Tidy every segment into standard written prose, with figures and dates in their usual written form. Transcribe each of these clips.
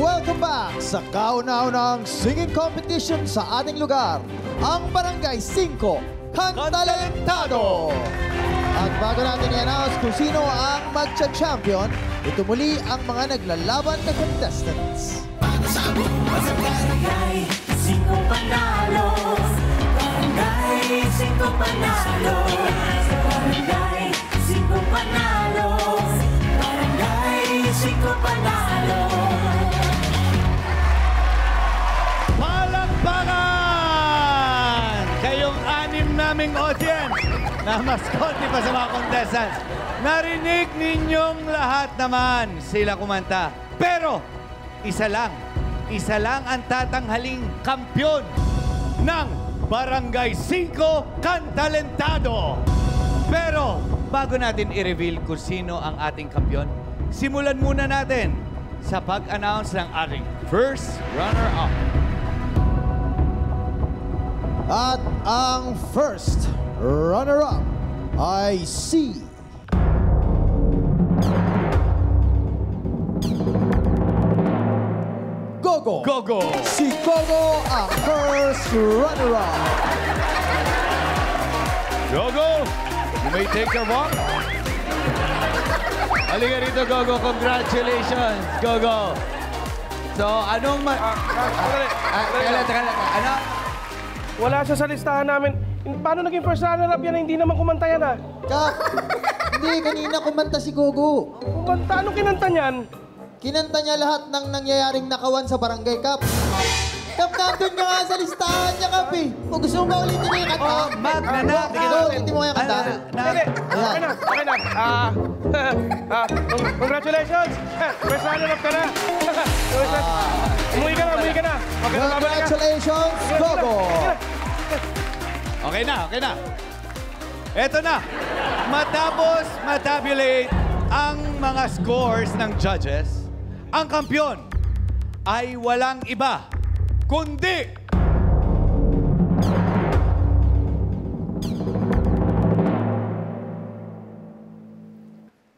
Welcome back sa kauna-unang singing competition sa ating lugar, ang Barangay 5 Kantalentado. At bago natin i-announce kung sino ang magcha-champion, ito muli ang mga naglalaban na contestants. Para sa buwan sa Barangay 5 Panalo, Barangay 5 Panalo, Barangay 5 Panalo, Barangay 5 Panalo. Palakpakan! Kayong anim naming audience na mascot pa sa mga contestants. Narinig ninyong lahat naman sila kumanta. Pero isa lang ang tatanghaling kampyon ng Barangay 5 Kantalentado. Pero bago natin i-reveal kung sino ang ating kampyon, simulan muna natin sa pag-announce ng ating first runner-up. At ang first runner-up ay si Gogo. Gogo! Si Gogo ang first runner-up. Gogo, you may take your walk. Halika rito, Gogo. Congratulations, Gogo. So, anong ano? Wala siya sa listahan namin. Paano naging first runner-up yan na hindi naman kumanta yan, ha? Kap, hindi, kanina kumanta si Gogo. Kumanta? Anong kinanta niyan? Kinanta niya lahat ng nangyayaring nakawan sa barangay, Kap. Kap, nandun niya nga sa listahan niya, Kap, eh. O gusto mo ba ulitin niya yung kanta? Mag na na. Ulitin mo yung kanta. Hindi, okay na, okay na. Congratulations! First runner-up ka na. Umuwi ka na, umuwi ka na. Congratulations, Gogo! Okay na. Eto na. Matapos matabulate ang mga scores ng judges, ang kampyon ay walang iba kundi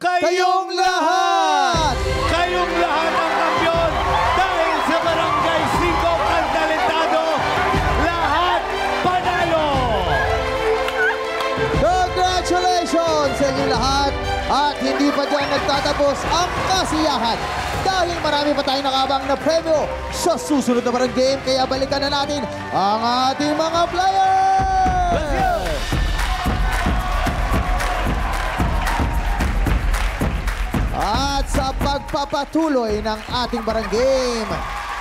Kayong lahat! Kayong lahat ang kampyon dahil sa Barangay 5 Kantalentado, lahat panalo! Congratulations sa inyo lahat! At hindi pa dyan nagtatapos ang kasiyahan dahil marami pa tayong nakabang na premyo sa susunod na barang game. Kaya balikan na natin ang ating mga players! Let's go! At sa pagpapatuloy ng ating barang game,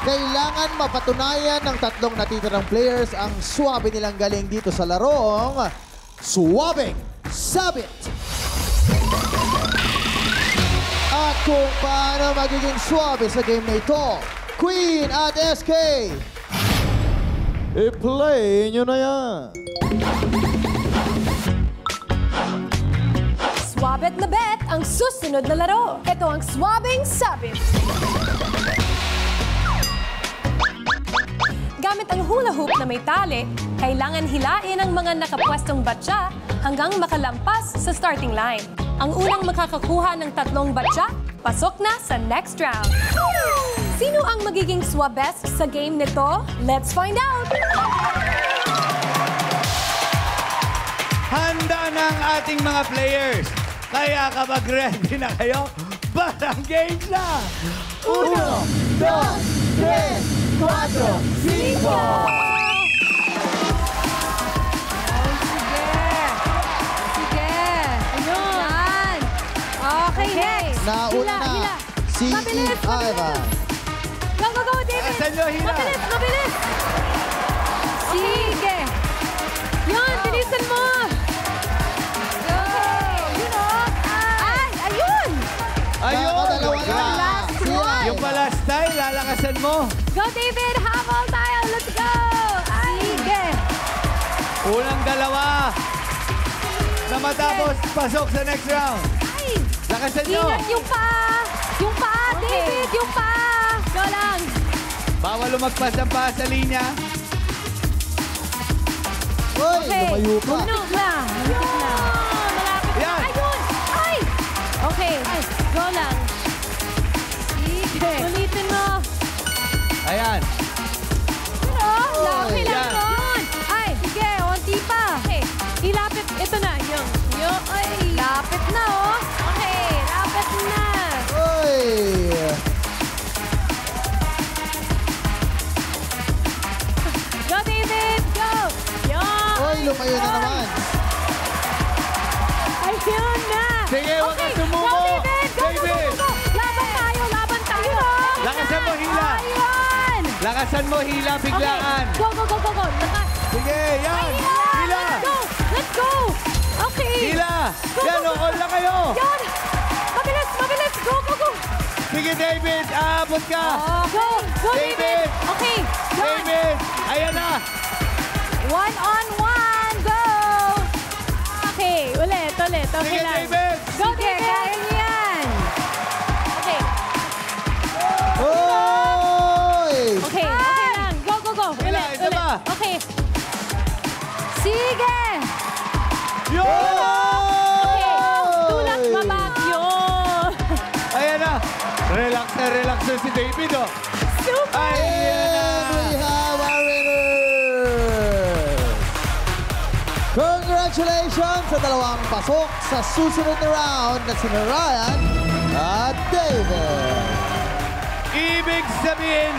kailangan mapatunayan ng tatlong natitirang players ang swabe nilang galing dito sa larong Swabing Sabit. At kung paano magiging swabe sa game na ito, Queen at SK, i-play nyo na yan. Swabet na bet ang susunod na laro. Ito ang Swabing Sabit. Gamit ang hula hoop na may tali, kailangan hilain ang mga nakapwestong batya hanggang makalampas sa starting line. Ang unang makakakuha ng 3 batya, pasok na sa next round. Sino ang magiging swabest sa game nito? Let's find out! Handa na ang ating mga players. Kaya kapag ready na kayo, barang game na! 1, 2, 3, 4, 5! Okay, next. Nauna na Hila. si Mabilis, Eve Ivan. Go, David. Asan nyo, Hila? Mabilis. Sige. Yun, bilisan mo. Go. Yun o. Ay, ayun. Ayun! Nakakadalawa na. Last Si one. Ivan. Yung pala style, lalakasan mo. Go, David. Habol tayo. Let's go. Sige. Unang dalawa. Na matapos, pasok sa next round. Ay. Lakasan nyo. Ingat yung paa. Yung paa, David. Yung paa. Go lang. Bawal lumagpas ang paa sa linya. Uy, Okay. lumayo pa. Malapit na. Malapit na. Yan. Ayun. Ay. Okay. Go lang. Sige. Ulitin mo. Ayan. Laki lang Yan. yun. Ay, sige, onti pa. Okay, ilapit. Ito na, yung, ay. Lapit na, oh. Okay, lapit na. Uy! Go, David, go. Yun. Uy, lumayo na naman. Ayun na. Sige, huwag ka sumuko. Go, David. Go, go, go, David. go, go. Laban tayo, laban tayo. Lakasan mo, hila. Ayun. Lakasan mo, hila, biglaan. Okay, go, go, go, go, go. Lakas. Sige, yan. Hila. Let's go. Let's go. Okay. Hila. Go, Yan, go, go. all na kayo. Yun. Mabilis, mabilis. Go, go, go. Sige, David, aabot ka. Go, go, David. David. Okay. Yun. David, ayan na. One on one. Go. Okay, ulit. Okay Sige, lang. David. Go, David. Kaya yan. Okay. Uy! Okay lang. Go, go, go. Hila, isa pa. Okay. Sige. Yun! Okay. Tulak babag yun. Ayan na. Relax na si David, oh. Super. Ayan na. And we have our winner! Congratulations sa dalawang pasok sa susunod na round na sina Ryan at David. Ibig sabihin,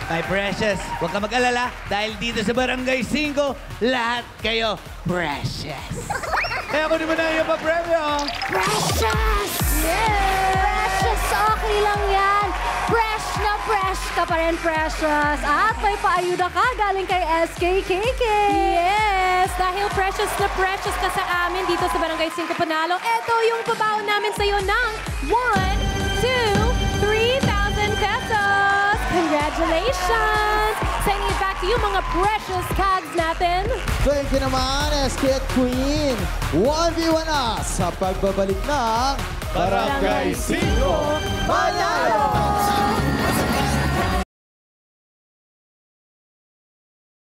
my precious, huwag ka mag-alala dahil dito sa Barangay 5, lahat kayo precious. Kaya ako naman na yung pa-premyo. Precious! Precious! Okay lang yan. Fresh na fresh ka pa rin, Precious. At may paayuda ka galing kay SKKK. Yes! Dahil precious na precious ka sa amin dito sa Barangay 5 Panalo, eto yung pabaon namin sa'yo ng 1, 2, 3,000 pesos! Congratulations! Sending it back to you, mga precious cags natin. Thank you naman, SK at Queen. 1v1 na sa pagbabalik ng Barangay 5 Panalo!